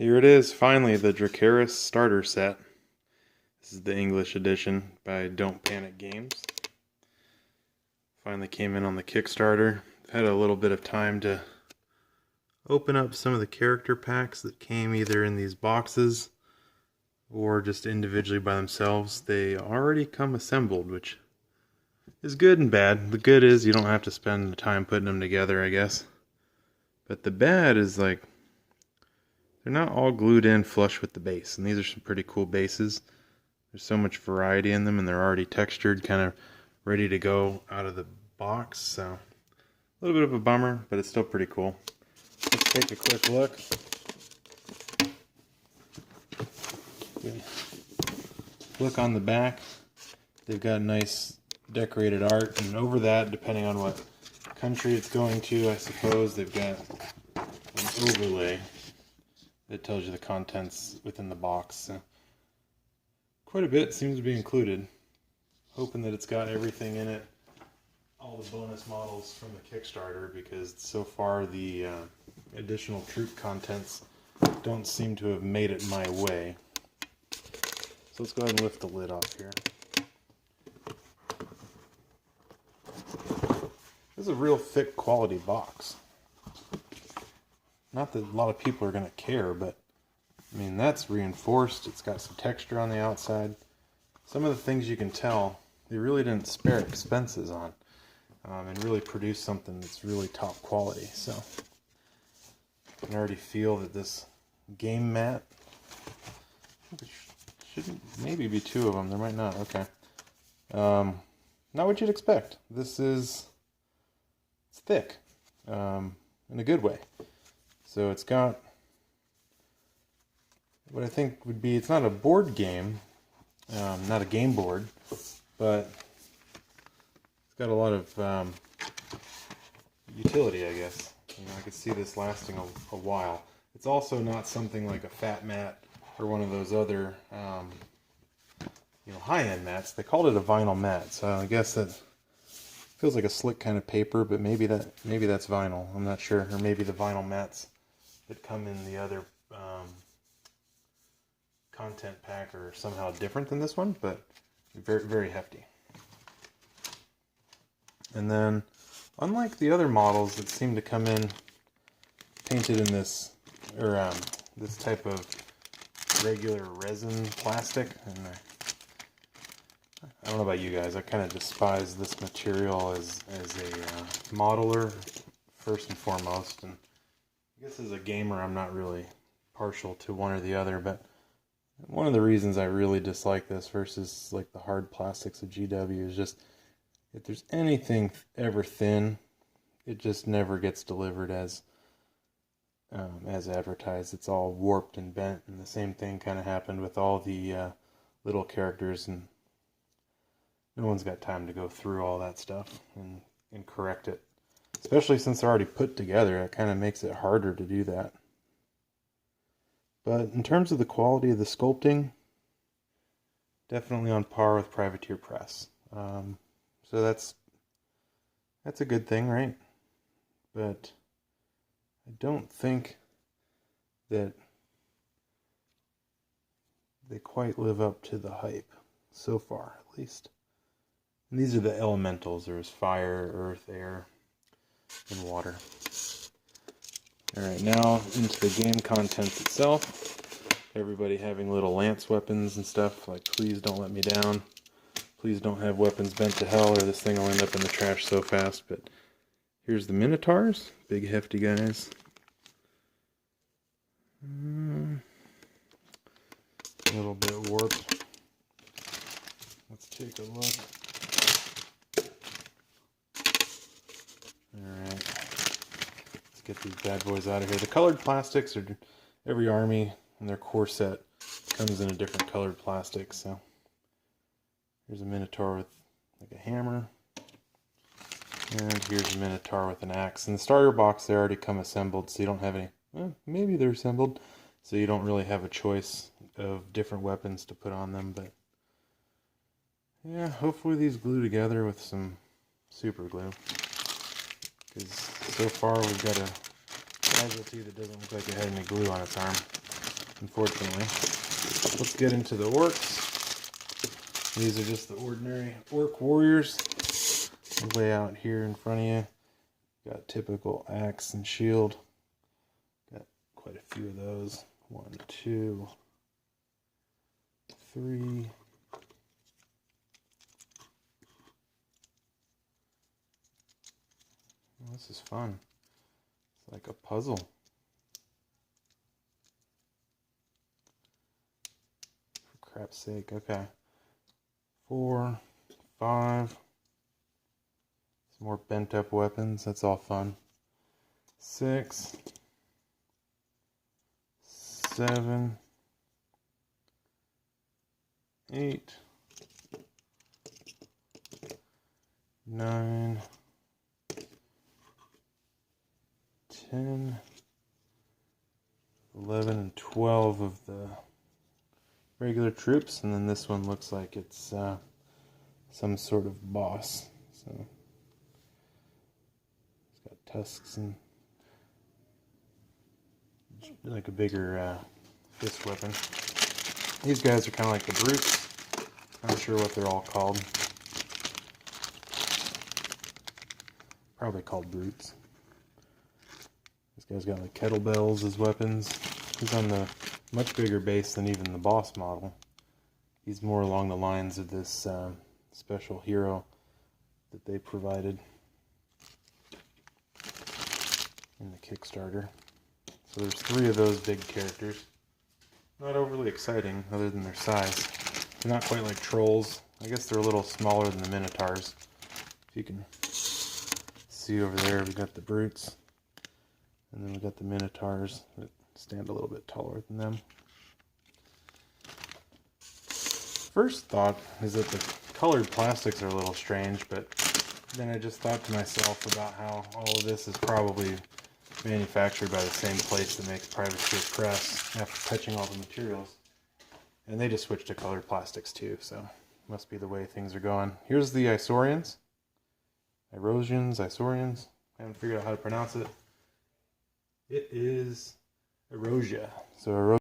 Here it is, finally, the Drakerys starter set. This is the English edition by Don't Panic Games. Finally came in on the Kickstarter. Had a little bit of time to open up some of the character packs that came either in these boxes or just individually by themselves. They already come assembled, which is good and bad. The good is you don't have to spend the time putting them together, I guess. But the bad is, like, they're not all glued in flush with the base, and these are some pretty cool bases. There's so much variety in them, and they're already textured, kind of ready to go out of the box, so a little bit of a bummer, but it's still pretty cool. Let's take a quick look. Look on the back. They've got nice decorated art, and over that, depending on what country it's going to, I suppose, they've got an overlay that tells you the contents within the box. So quite a bit seems to be included. Hoping that it's got everything in it, all the bonus models from the Kickstarter, because so far the additional troop contents don't seem to have made it my way. So let's go ahead and lift the lid off here. This is a real thick quality box. Not that a lot of people are going to care, but I mean, that's reinforced. It's got some texture on the outside. Some of the things you can tell, they really didn't spare expenses on, and really produce something that's really top quality. So I can already feel that this game mat, shouldn't maybe be two of them. There might not. Okay. Not what you'd expect. It's thick, in a good way. So it's got what I think would be, it's not a board game, not a game board, but it's got a lot of utility, I guess. You know, I could see this lasting a while. It's also not something like a fat mat or one of those other high-end mats. They called it a vinyl mat, so I guess that feels like a slick kind of paper, but maybe that's vinyl. I'm not sure. Or maybe the vinyl mats that come in the other content pack are somehow different than this one, but very, very hefty. And then, unlike the other models that seem to come in painted in this, or this type of regular resin plastic, and I don't know about you guys, I kind of despise this material as a modeler, first and foremost, and I guess as a gamer I'm not really partial to one or the other, but one of the reasons I really dislike this versus like the hard plastics of GW is just, if there's anything ever thin, it just never gets delivered as advertised. It's all warped and bent, and the same thing kind of happened with all the little characters, and no one's got time to go through all that stuff and correct it. Especially since they're already put together, it kind of makes it harder to do that. But in terms of the quality of the sculpting, definitely on par with Privateer Press. So that's a good thing, right? But I don't think that they quite live up to the hype so far, at least. And these are the elementals. There's fire, earth, air, and water. Alright, now into the game content itself. Everybody having little lance weapons and stuff, like, please don't let me down. Please don't have weapons bent to hell, or this thing will end up in the trash so fast. But here's the Minotaurs, big hefty guys. A little bit warped. Let's take a look. Alright, let's get these bad boys out of here. The colored plastics are, every army and their core set comes in a different colored plastic. So here's a Minotaur with like a hammer, and here's a Minotaur with an axe. In the starter box they already come assembled, so you don't have any, well, maybe they're assembled, so you don't really have a choice of different weapons to put on them. But yeah, hopefully these glue together with some super glue, because so far we've got a casualty that doesn't look like it had any glue on its arm. unfortunately. Let's get into the orcs. These are just the ordinary orc warriors. Lay out here in front of you. Got typical axe and shield. Got quite a few of those. 1, 2, 3. Oh, this is fun. It's like a puzzle. For crap's sake, okay. 4, 5. Some more bent up weapons, that's all fun. 6, 7, 8, 9, 10, 11, and 12 of the regular troops, and then this one looks like it's some sort of boss. So it's got tusks and like a bigger fist weapon. These guys are kind of like the brutes. Not sure what they're all called. Probably called brutes. This guy's got like kettlebells as weapons. He's on the much bigger base than even the boss model. He's more along the lines of this special hero that they provided in the Kickstarter. So there's 3 of those big characters. Not overly exciting other than their size. They're not quite like trolls. I guess they're a little smaller than the Minotaurs. If you can see over there, we got the brutes. And then we got the Minotaurs that stand a little bit taller than them. First thought is that the colored plastics are a little strange, but then I just thought to myself about how all of this is probably manufactured by the same place that makes Privateer Press after touching all the materials. And they just switched to colored plastics too, so must be the way things are going. Here's the Isaurians. Isaurians. I haven't figured out how to pronounce it. It is Erosia. So